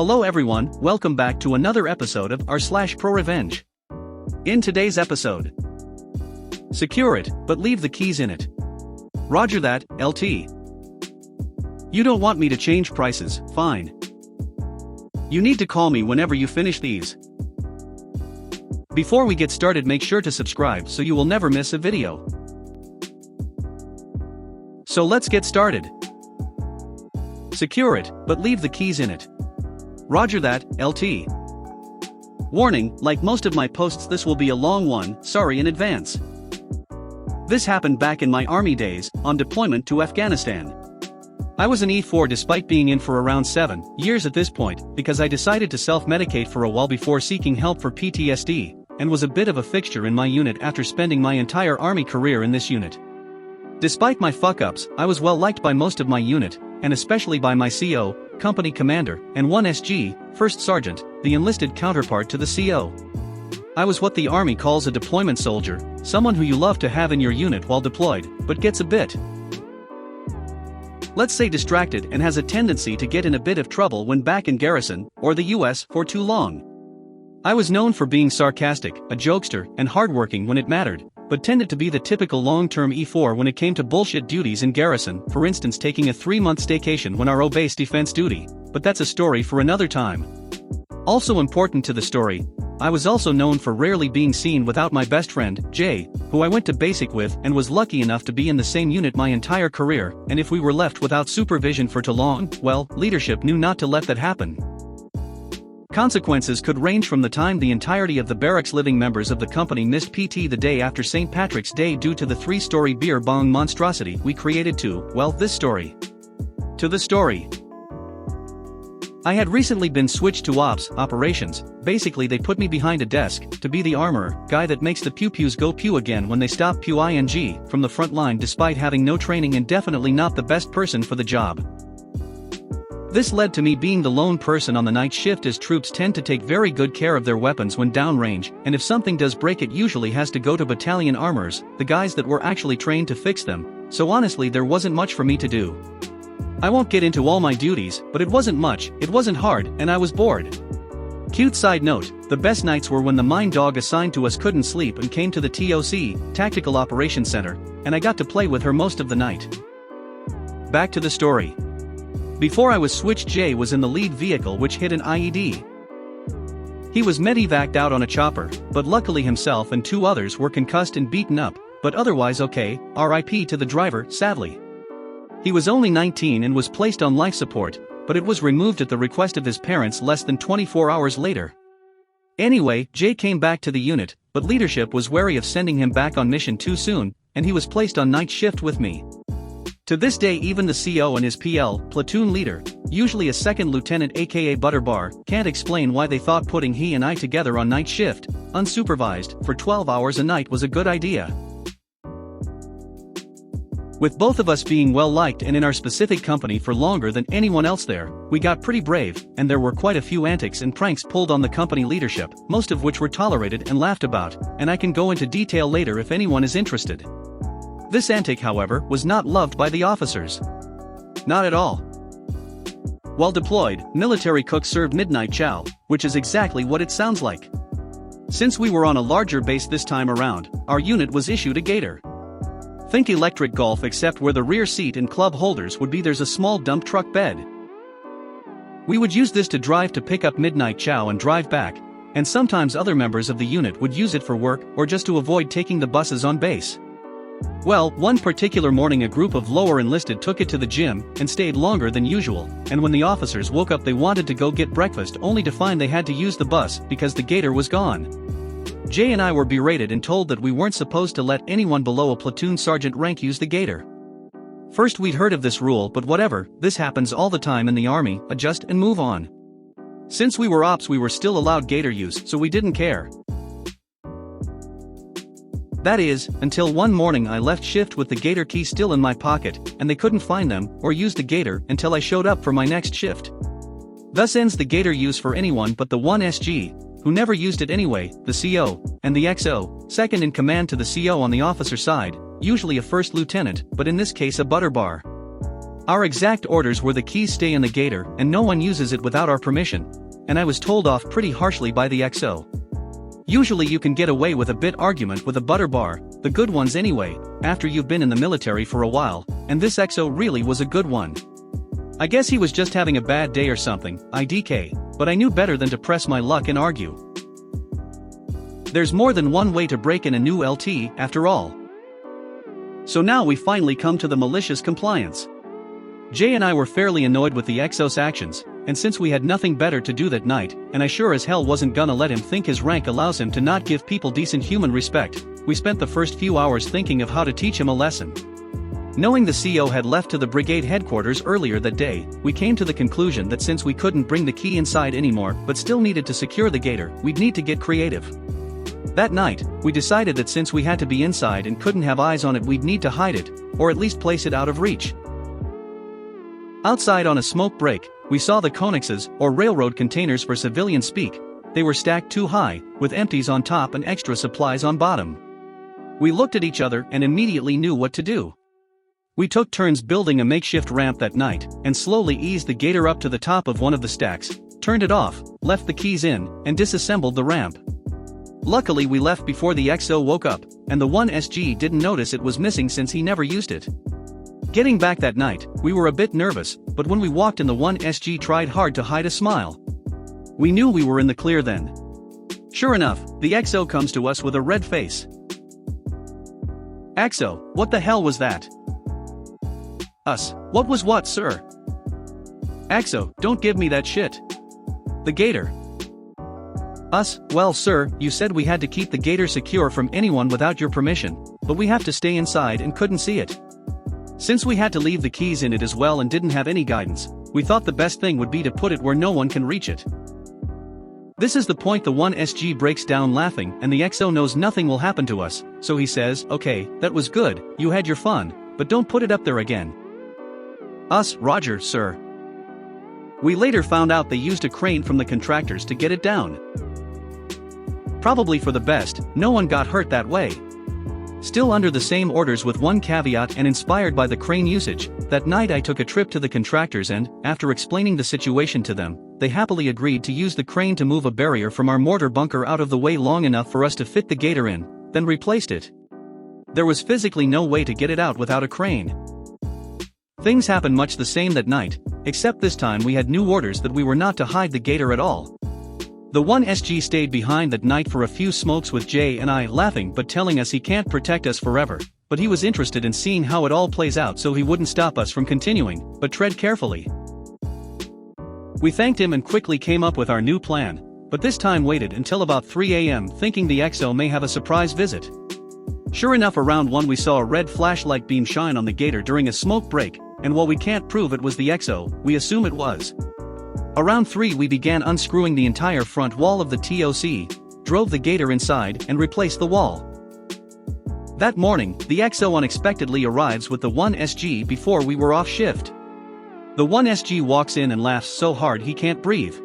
Hello everyone, welcome back to another episode of r/ProRevenge. In today's episode, secure it, but leave the keys in it. Roger that, LT. You don't want me to change prices, fine. You need to call me whenever you finish these. Before we get started, make sure to subscribe so you will never miss a video. So let's get started. Secure it, but leave the keys in it. Roger that, LT. Warning, like most of my posts, this will be a long one, sorry in advance. This happened back in my army days, on deployment to Afghanistan. I was an E4 despite being in for around 7 years at this point, because I decided to self-medicate for a while before seeking help for PTSD, and was a bit of a fixture in my unit after spending my entire army career in this unit. Despite my fuck-ups, I was well liked by most of my unit, and especially by my CO, company commander, and one SG, first sergeant, the enlisted counterpart to the CO. I was what the army calls a deployment soldier, someone who you love to have in your unit while deployed, but gets a bit, let's say, distracted and has a tendency to get in a bit of trouble when back in garrison, or the US, for too long. I was known for being sarcastic, a jokester, and hardworking when it mattered, but tended to be the typical long-term E4 when it came to bullshit duties in garrison, for instance taking a 3-month staycation when our base defense duty, but that's a story for another time. Also important to the story, I was also known for rarely being seen without my best friend, Jay, who I went to basic with and was lucky enough to be in the same unit my entire career, and if we were left without supervision for too long, well, leadership knew not to let that happen. Consequences could range from the time the entirety of the barracks living members of the company missed PT the day after St. Patrick's Day due to the 3-story beer bong monstrosity we created to, well, this story. To the story. I had recently been switched to operations. Basically they put me behind a desk, to be the armorer, guy that makes the pew-pews go pew again when they stop pew-ing from the front line despite having no training and definitely not the best person for the job. This led to me being the lone person on the night shift, as troops tend to take very good care of their weapons when downrange, and if something does break it usually has to go to battalion armorers, the guys that were actually trained to fix them, so honestly there wasn't much for me to do. I won't get into all my duties, but it wasn't much, it wasn't hard, and I was bored. Cute side note, the best nights were when the mine dog assigned to us couldn't sleep and came to the TOC, Tactical Operations Center, and I got to play with her most of the night. Back to the story. Before I was switched, Jay was in the lead vehicle which hit an IED. He was medevaced out on a chopper, but luckily himself and 2 others were concussed and beaten up, but otherwise okay, RIP to the driver, sadly. He was only 19 and was placed on life support, but it was removed at the request of his parents less than 24 hours later. Anyway, Jay came back to the unit, but leadership was wary of sending him back on mission too soon, and he was placed on night shift with me. To this day even the CO and his PL, platoon leader, usually a second lieutenant aka Butterbar, can't explain why they thought putting he and I together on night shift, unsupervised, for 12 hours a night was a good idea. With both of us being well liked and in our specific company for longer than anyone else there, we got pretty brave, and there were quite a few antics and pranks pulled on the company leadership, most of which were tolerated and laughed about, and I can go into detail later if anyone is interested. This antic, however, was not loved by the officers. Not at all. While deployed, military cooks served midnight chow, which is exactly what it sounds like. Since we were on a larger base this time around, our unit was issued a gator. Think electric golf except where the rear seat and club holders would be there's a small dump truck bed. We would use this to drive to pick up midnight chow and drive back, and sometimes other members of the unit would use it for work or just to avoid taking the buses on base. Well, one particular morning a group of lower enlisted took it to the gym and stayed longer than usual, and when the officers woke up they wanted to go get breakfast only to find they had to use the bus because the gator was gone. Jay and I were berated and told that we weren't supposed to let anyone below a platoon sergeant rank use the gator. First we'd heard of this rule, but whatever, this happens all the time in the army, adjust and move on. Since we were ops we were still allowed gator use, so we didn't care. That is, until one morning I left shift with the gator key still in my pocket, and they couldn't find them, or use the gator, until I showed up for my next shift. Thus ends the gator use for anyone but the one SG, who never used it anyway, the CO, and the XO, second in command to the CO on the officer side, usually a first lieutenant, but in this case a butterbar. Our exact orders were the keys stay in the gator and no one uses it without our permission, and I was told off pretty harshly by the XO. Usually you can get away with a bit argument with a butter bar, the good ones anyway, after you've been in the military for a while, and this XO really was a good one. I guess he was just having a bad day or something, IDK, but I knew better than to press my luck and argue. There's more than one way to break in a new LT, after all. So now we finally come to the malicious compliance. Jay and I were fairly annoyed with the XO's actions, and since we had nothing better to do that night, and I sure as hell wasn't gonna let him think his rank allows him to not give people decent human respect, we spent the first few hours thinking of how to teach him a lesson. Knowing the CO had left to the brigade headquarters earlier that day, we came to the conclusion that since we couldn't bring the key inside anymore but still needed to secure the gator, we'd need to get creative. That night, we decided that since we had to be inside and couldn't have eyes on it, we'd need to hide it, or at least place it out of reach. Outside on a smoke break, we saw the Konixes, or railroad containers for civilian speak. They were stacked too high, with empties on top and extra supplies on bottom. We looked at each other and immediately knew what to do. We took turns building a makeshift ramp that night, and slowly eased the gator up to the top of one of the stacks, turned it off, left the keys in, and disassembled the ramp. Luckily we left before the XO woke up, and the 1SG didn't notice it was missing since he never used it. Getting back that night, we were a bit nervous, but when we walked in the 1SG tried hard to hide a smile. We knew we were in the clear then. Sure enough, the XO comes to us with a red face. XO, what the hell was that? Us, what was what, sir? XO, don't give me that shit. The gator. Us, well sir, you said we had to keep the gator secure from anyone without your permission, but we have to stay inside and couldn't see it. Since we had to leave the keys in it as well and didn't have any guidance, we thought the best thing would be to put it where no one can reach it. This is the point the 1SG breaks down laughing and the XO knows nothing will happen to us, so he says, okay, that was good, you had your fun, but don't put it up there again. Us, Roger, sir. We later found out they used a crane from the contractors to get it down. Probably for the best, no one got hurt that way. Still under the same orders with one caveat and inspired by the crane usage, that night I took a trip to the contractors and, after explaining the situation to them, they happily agreed to use the crane to move a barrier from our mortar bunker out of the way long enough for us to fit the gator in, then replaced it. There was physically no way to get it out without a crane. Things happened much the same that night, except this time we had new orders that we were not to hide the gator at all. The 1SG stayed behind that night for a few smokes with Jay and I, laughing but telling us he can't protect us forever, but he was interested in seeing how it all plays out so he wouldn't stop us from continuing, but tread carefully. We thanked him and quickly came up with our new plan, but this time waited until about 3 a.m. thinking the XO may have a surprise visit. Sure enough, around 1 we saw a red flashlight beam shine on the gator during a smoke break, and while we can't prove it was the XO, we assume it was. Around 3 we began unscrewing the entire front wall of the TOC, drove the gator inside and replaced the wall. That morning, the XO unexpectedly arrives with the 1SG before we were off shift. The 1SG walks in and laughs so hard he can't breathe.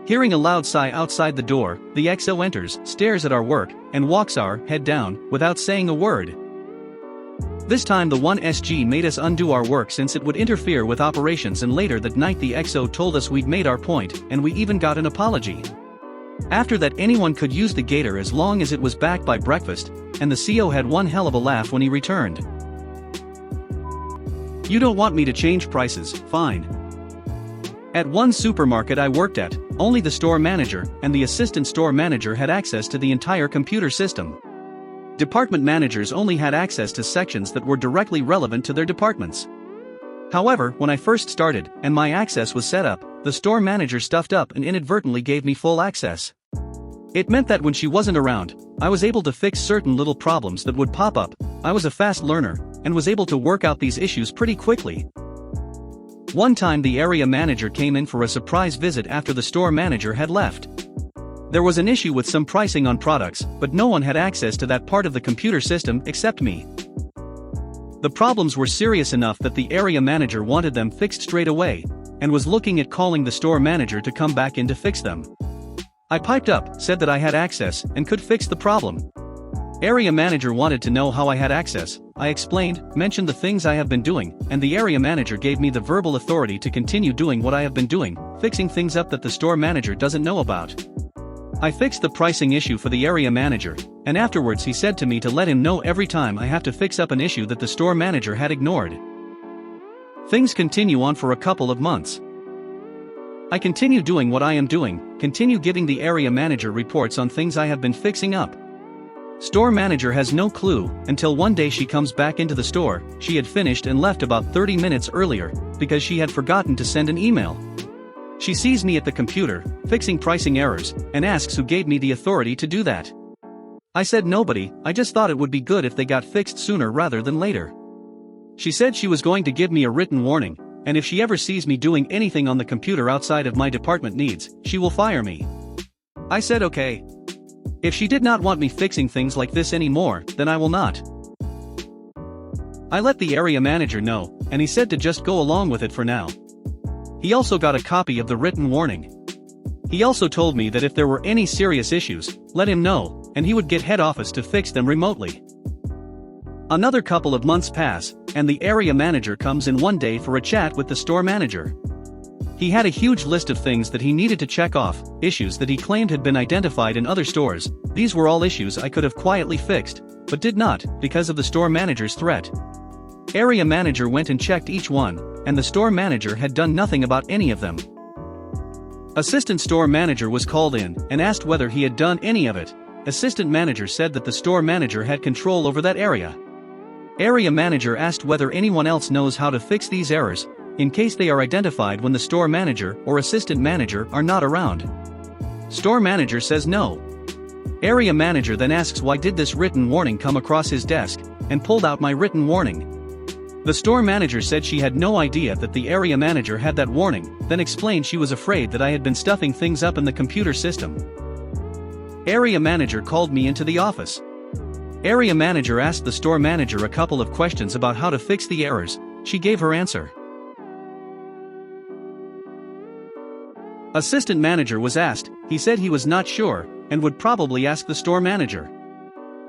Hearing a loud sigh outside the door, the XO enters, stares at our work, and walks our head down, without saying a word. This time the 1SG made us undo our work since it would interfere with operations, and later that night the XO told us we'd made our point, and we even got an apology. After that anyone could use the gator as long as it was back by breakfast, and the CO had one hell of a laugh when he returned. You don't want me to change prices, fine. At one supermarket I worked at, only the store manager and the assistant store manager had access to the entire computer system. Department managers only had access to sections that were directly relevant to their departments. However, when I first started, and my access was set up, the store manager stuffed up and inadvertently gave me full access. It meant that when she wasn't around, I was able to fix certain little problems that would pop up. I was a fast learner, and was able to work out these issues pretty quickly. One time the area manager came in for a surprise visit after the store manager had left. There was an issue with some pricing on products, but no one had access to that part of the computer system except me. The problems were serious enough that the area manager wanted them fixed straight away, and was looking at calling the store manager to come back in to fix them. I piped up, said that I had access, and could fix the problem. Area manager wanted to know how I had access, I explained, mentioned the things I have been doing, and the area manager gave me the verbal authority to continue doing what I have been doing, fixing things up that the store manager doesn't know about. I fixed the pricing issue for the area manager, and afterwards he said to me to let him know every time I have to fix up an issue that the store manager had ignored. Things continue on for a couple of months. I continue doing what I am doing, continue giving the area manager reports on things I have been fixing up. Store manager has no clue, until one day she comes back into the store. She had finished and left about 30 minutes earlier, because she had forgotten to send an email. She sees me at the computer, fixing pricing errors, and asks who gave me the authority to do that. I said nobody, I just thought it would be good if they got fixed sooner rather than later. She said she was going to give me a written warning, and if she ever sees me doing anything on the computer outside of my department needs, she will fire me. I said okay. If she did not want me fixing things like this anymore, then I will not. I let the area manager know, and he said to just go along with it for now. He also got a copy of the written warning. He also told me that if there were any serious issues, let him know, and he would get head office to fix them remotely. Another couple of months pass, and the area manager comes in one day for a chat with the store manager. He had a huge list of things that he needed to check off, issues that he claimed had been identified in other stores. These were all issues I could have quietly fixed, but did not, because of the store manager's threat. Area manager went and checked each one, and the store manager had done nothing about any of them. Assistant store manager was called in, and asked whether he had done any of it. Assistant manager said that the store manager had control over that area. Area manager asked whether anyone else knows how to fix these errors, in case they are identified when the store manager or assistant manager are not around. Store manager says no. Area manager then asks why did this written warning come across his desk, and pulled out my written warning. The store manager said she had no idea that the area manager had that warning, then explained she was afraid that I had been stuffing things up in the computer system. Area manager called me into the office. Area manager asked the store manager a couple of questions about how to fix the errors. She gave her answer. Assistant manager was asked, he said he was not sure, and would probably ask the store manager.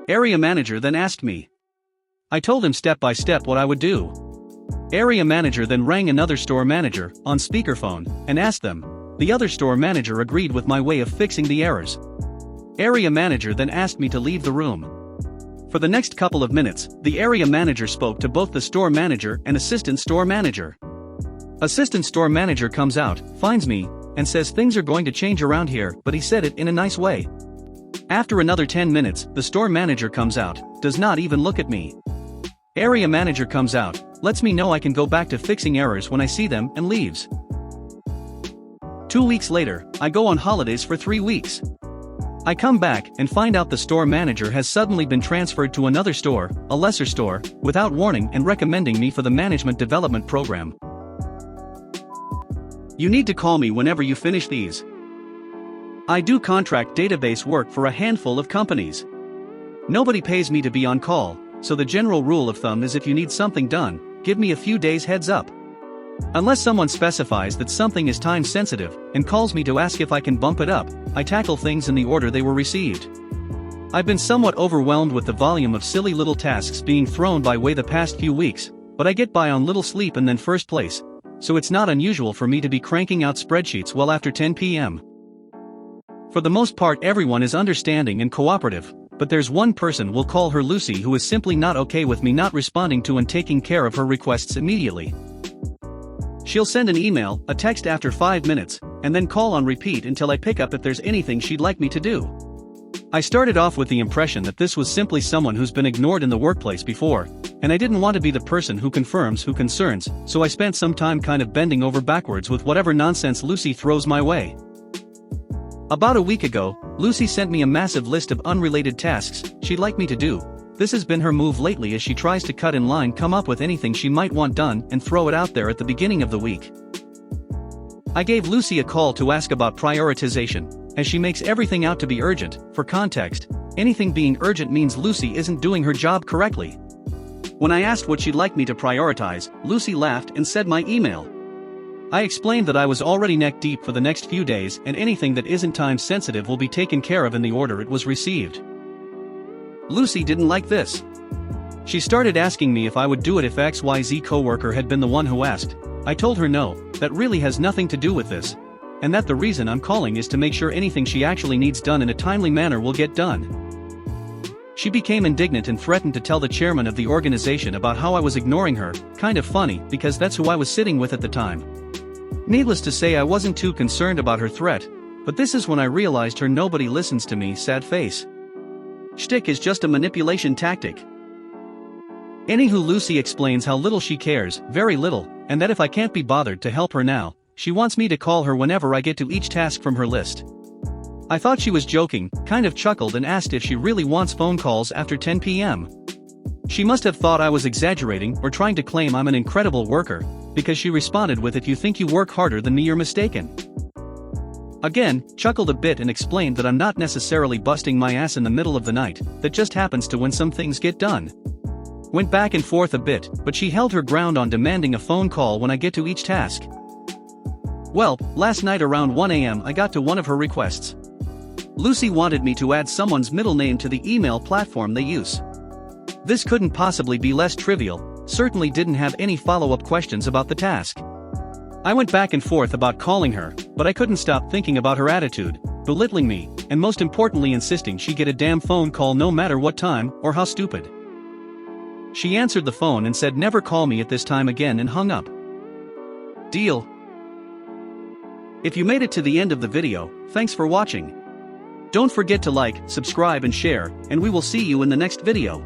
Area manager then asked me. I told him step by step what I would do. Area manager then rang another store manager, on speakerphone, and asked them. The other store manager agreed with my way of fixing the errors. Area manager then asked me to leave the room. For the next couple of minutes, the area manager spoke to both the store manager and assistant store manager. Assistant store manager comes out, finds me, and says things are going to change around here, but he said it in a nice way. After another 10 minutes, the store manager comes out, does not even look at me. Area manager comes out, lets me know I can go back to fixing errors when I see them, and leaves. 2 weeks later, I go on holidays for 3 weeks. I come back and find out the store manager has suddenly been transferred to another store, a lesser store, without warning and recommending me for the management development program. You need to call me whenever you finish these. I do contract database work for a handful of companies. Nobody pays me to be on call, so the general rule of thumb is if you need something done, give me a few days heads up. Unless someone specifies that something is time sensitive and calls me to ask if I can bump it up, I tackle things in the order they were received. I've been somewhat overwhelmed with the volume of silly little tasks being thrown my way the past few weeks, but I get by on little sleep and then first place, so it's not unusual for me to be cranking out spreadsheets well after 10 p.m. For the most part everyone is understanding and cooperative, but there's one person, we'll call her Lucy, who is simply not okay with me not responding to and taking care of her requests immediately. She'll send an email, a text after 5 minutes, and then call on repeat until I pick up if there's anything she'd like me to do. I started off with the impression that this was simply someone who's been ignored in the workplace before, and I didn't want to be the person who confirms who concerns, so I spent some time kind of bending over backwards with whatever nonsense Lucy throws my way. About a week ago, Lucy sent me a massive list of unrelated tasks she'd like me to do. This has been her move lately as she tries to cut in line, come up with anything she might want done and throw it out there at the beginning of the week. I gave Lucy a call to ask about prioritization, as she makes everything out to be urgent. For context, anything being urgent means Lucy isn't doing her job correctly. When I asked what she'd like me to prioritize, Lucy laughed and said my email. I explained that I was already neck deep for the next few days and anything that isn't time sensitive will be taken care of in the order it was received. Lucy didn't like this. She started asking me if I would do it if XYZ coworker had been the one who asked. I told her no, that really has nothing to do with this. And that the reason I'm calling is to make sure anything she actually needs done in a timely manner will get done. She became indignant and threatened to tell the chairman of the organization about how I was ignoring her, kind of funny because that's who I was sitting with at the time. Needless to say, I wasn't too concerned about her threat, but this is when I realized her "nobody listens to me" sad face shtick is just a manipulation tactic. Anywho, Lucy explains how little she cares, very little, and that if I can't be bothered to help her now, she wants me to call her whenever I get to each task from her list. I thought she was joking, kind of chuckled and asked if she really wants phone calls after 10 p.m. She must have thought I was exaggerating or trying to claim I'm an incredible worker, because she responded with, "If you think you work harder than me, you're mistaken." Again, chuckled a bit and explained that I'm not necessarily busting my ass in the middle of the night, that just happens to when some things get done. Went back and forth a bit, but she held her ground on demanding a phone call when I get to each task. Well, last night around 1 a.m. I got to one of her requests. Lucy wanted me to add someone's middle name to the email platform they use. This couldn't possibly be less trivial, certainly didn't have any follow-up questions about the task. I went back and forth about calling her, but I couldn't stop thinking about her attitude, belittling me, and most importantly insisting she get a damn phone call no matter what time, or how stupid. She answered the phone and said never call me at this time again and hung up. Deal. If you made it to the end of the video, thanks for watching. Don't forget to like, subscribe and share, and we will see you in the next video.